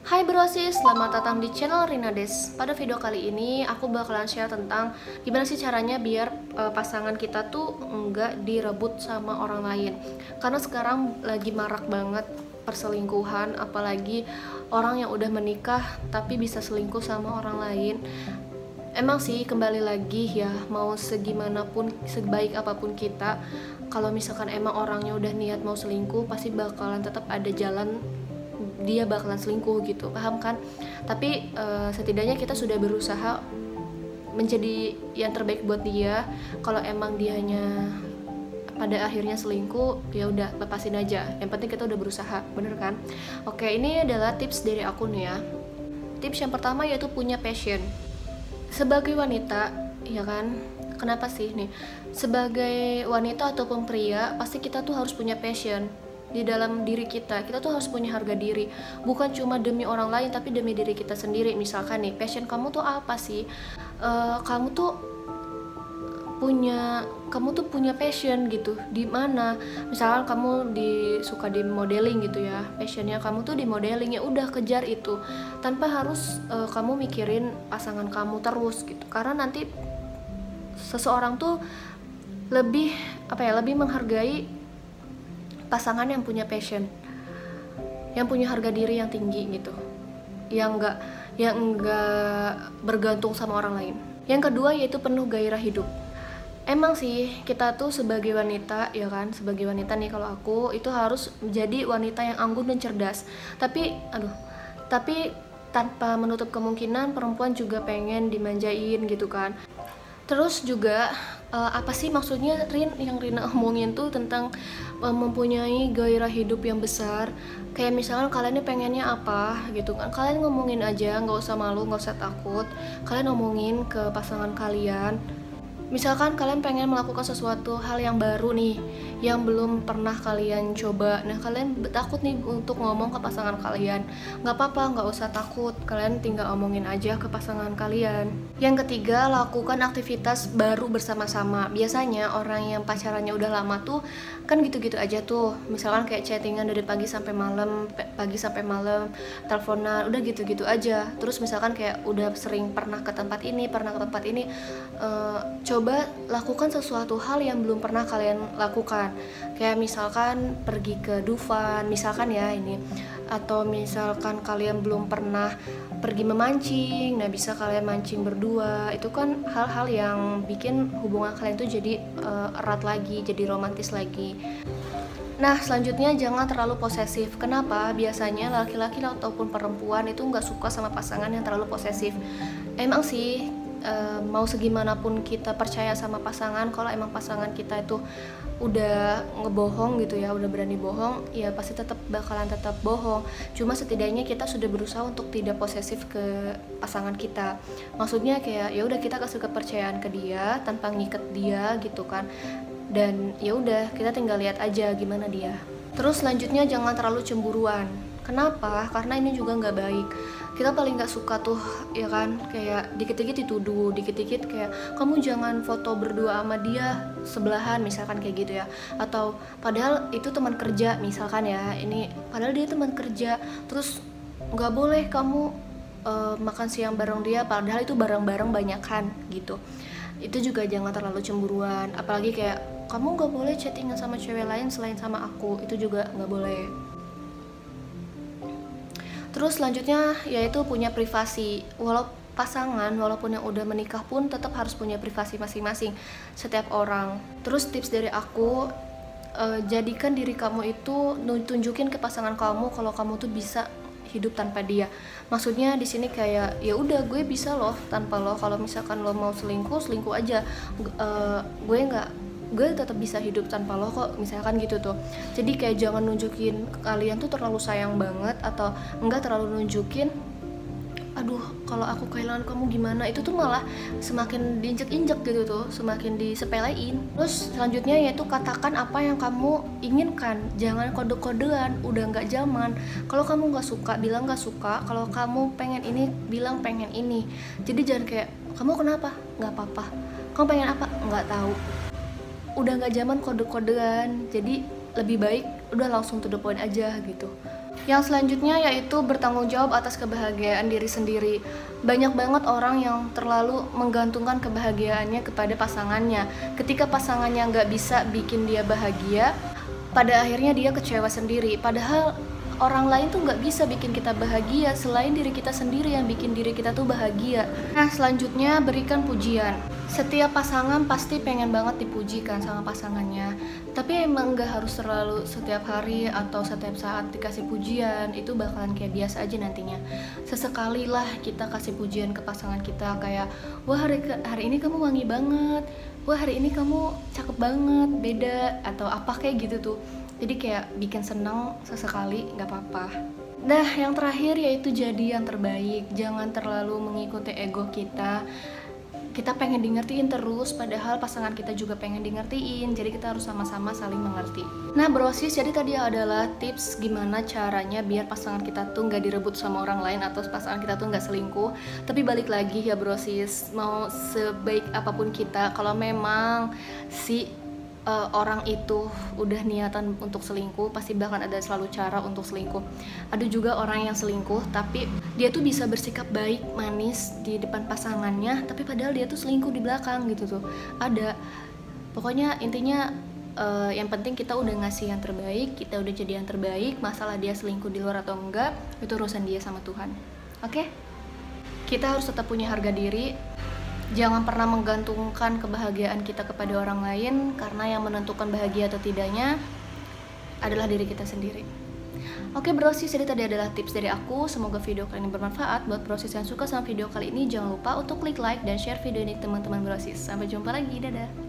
Hai brosis, selamat datang di channel Rinades. Pada video kali ini aku bakalan share tentang gimana sih caranya biar pasangan kita tuh enggak direbut sama orang lain. Karena sekarang lagi marak banget perselingkuhan, apalagi orang yang udah menikah tapi bisa selingkuh sama orang lain. Emang sih kembali lagi ya, mau segimanapun, sebaik apapun kita, kalau misalkan emang orangnya udah niat mau selingkuh, pasti bakalan tetap ada jalan dia bakalan selingkuh gitu, paham kan? Tapi setidaknya kita sudah berusaha menjadi yang terbaik buat dia. Kalau emang dianya pada akhirnya selingkuh, ya udah lepasin aja. Yang penting kita udah berusaha, bener kan? Oke, ini adalah tips dari aku nih ya. Tips yang pertama yaitu punya passion. Sebagai wanita, ya kan? Kenapa sih nih? Sebagai wanita ataupun pria, pasti kita tuh harus punya passion di dalam diri kita. Kita tuh harus punya harga diri, bukan cuma demi orang lain tapi demi diri kita sendiri. Misalkan nih, passion kamu tuh apa sih? Kamu tuh punya passion gitu di mana? Misalkan kamu suka di modeling gitu ya, passionnya kamu tuh di modeling, ya udah kejar itu tanpa harus kamu mikirin pasangan kamu terus gitu. Karena nanti seseorang tuh lebih menghargai pasangan yang punya passion, yang punya harga diri yang tinggi gitu, yang enggak bergantung sama orang lain. Yang kedua yaitu penuh gairah hidup. Emang sih kita tuh sebagai wanita, ya kan, sebagai wanita nih, kalau aku itu harus menjadi wanita yang anggun dan cerdas. Tapi tanpa menutup kemungkinan perempuan juga pengen dimanjain gitu kan. Terus juga apa sih maksudnya yang Rina omongin tuh tentang mempunyai gairah hidup yang besar. Kayak misalkan kalian ini pengennya apa gitu kan, kalian ngomongin aja, nggak usah malu, nggak usah takut. Kalian ngomongin ke pasangan kalian. Misalkan kalian pengen melakukan sesuatu hal yang baru nih, yang belum pernah kalian coba. Nah, kalian takut nih untuk ngomong ke pasangan kalian. Nggak apa-apa, nggak usah takut. Kalian tinggal omongin aja ke pasangan kalian. Yang ketiga, lakukan aktivitas baru bersama-sama. Biasanya orang yang pacarannya udah lama tuh kan gitu-gitu aja tuh. Misalkan kayak chattingan dari pagi sampai malam, teleponan, udah gitu-gitu aja. Terus misalkan kayak udah sering pernah ke tempat ini, coba lakukan sesuatu hal yang belum pernah kalian lakukan. Kayak misalkan pergi ke Dufan, misalkan ya ini. Atau misalkan kalian belum pernah pergi memancing, nah bisa kalian mancing berdua. Itu kan hal-hal yang bikin hubungan kalian tuh jadi erat lagi, jadi romantis lagi. Nah, selanjutnya jangan terlalu posesif. Kenapa? Biasanya laki-laki ataupun perempuan itu nggak suka sama pasangan yang terlalu posesif. Emang sih mau segimanapun kita percaya sama pasangan, kalau emang pasangan kita itu udah ngebohong gitu ya, udah berani bohong, ya pasti bakalan tetap bohong. Cuma setidaknya kita sudah berusaha untuk tidak posesif ke pasangan kita. Maksudnya kayak ya udah kita kasih kepercayaan ke dia tanpa ngiket dia gitu kan. Dan ya udah kita tinggal lihat aja gimana dia. Terus selanjutnya jangan terlalu cemburuan. Kenapa? Karena ini juga nggak baik. Kita paling nggak suka tuh, ya kan, kayak dikit-dikit dituduh, dikit-dikit kayak kamu jangan foto berdua sama dia sebelahan, misalkan kayak gitu ya. Atau padahal itu teman kerja, misalkan ya, ini padahal dia teman kerja, terus nggak boleh kamu makan siang bareng dia, padahal itu bareng-bareng banyakan gitu. Itu juga jangan terlalu cemburuan. Apalagi kayak kamu nggak boleh chattingan sama cewek lain selain sama aku, itu juga nggak boleh. Terus selanjutnya yaitu punya privasi. Walaupun yang udah menikah pun tetap harus punya privasi masing-masing setiap orang. Terus tips dari aku, jadikan diri kamu itu, tunjukin ke pasangan kamu kalau kamu tuh bisa hidup tanpa dia. Maksudnya di sini kayak ya udah gue bisa loh tanpa lo. Kalau misalkan lo mau selingkuh aja. Gue tetap bisa hidup tanpa lo kok, misalkan gitu tuh. Jadi kayak jangan nunjukin kalian tuh terlalu sayang banget, atau enggak terlalu nunjukin aduh kalau aku kehilangan kamu gimana. Itu tuh malah semakin diinjek-injek gitu tuh, semakin disepelein. Terus selanjutnya yaitu katakan apa yang kamu inginkan, jangan kode-kodean, udah nggak zaman. Kalau kamu nggak suka, bilang nggak suka. Kalau kamu pengen ini, bilang pengen ini. Jadi jangan kayak kamu kenapa, nggak apa-apa. Kamu pengen apa, nggak tahu. Udah nggak zaman kode-kodean, jadi lebih baik udah langsung to the point aja gitu. Yang selanjutnya yaitu bertanggung jawab atas kebahagiaan diri sendiri. Banyak banget orang yang terlalu menggantungkan kebahagiaannya kepada pasangannya. Ketika pasangannya nggak bisa bikin dia bahagia, pada akhirnya dia kecewa sendiri. Padahal orang lain tuh nggak bisa bikin kita bahagia selain diri kita sendiri yang bikin diri kita tuh bahagia. Nah, selanjutnya berikan pujian. Setiap pasangan pasti pengen banget dipuji kan sama pasangannya, tapi emang nggak harus selalu setiap hari atau setiap saat dikasih pujian. Itu bakalan kayak biasa aja nantinya. Sesekali lah kita kasih pujian ke pasangan kita, kayak wah hari ini kamu wangi banget, wah hari ini kamu cakep banget, beda, atau apa kayak gitu tuh. Jadi kayak bikin senang sesekali, nggak apa-apa. Nah, yang terakhir yaitu jadi yang terbaik. Jangan terlalu mengikuti ego kita. Kita pengen di ngertiin terus, padahal pasangan kita juga pengen di ngertiin. Jadi kita harus sama-sama saling mengerti. Nah brosis, jadi tadi adalah tips gimana caranya biar pasangan kita tuh nggak direbut sama orang lain atau pasangan kita tuh nggak selingkuh. Tapi balik lagi ya brosis, mau sebaik apapun kita, kalau memang si orang itu udah niatan untuk selingkuh, pasti bahkan ada selalu cara untuk selingkuh. Ada juga orang yang selingkuh tapi dia tuh bisa bersikap baik, manis di depan pasangannya, tapi padahal dia tuh selingkuh di belakang gitu tuh. Ada. Pokoknya intinya yang penting kita udah ngasih yang terbaik, kita udah jadi yang terbaik. Masalah dia selingkuh di luar atau enggak, itu urusan dia sama Tuhan. Oke? Kita harus tetap punya harga diri. Jangan pernah menggantungkan kebahagiaan kita kepada orang lain, karena yang menentukan bahagia atau tidaknya adalah diri kita sendiri. Oke brosis, jadi tadi adalah tips dari aku. Semoga video kali ini bermanfaat. Buat brosis yang suka sama video kali ini, jangan lupa untuk klik like dan share video ini ke teman-teman brosis. Sampai jumpa lagi, dadah.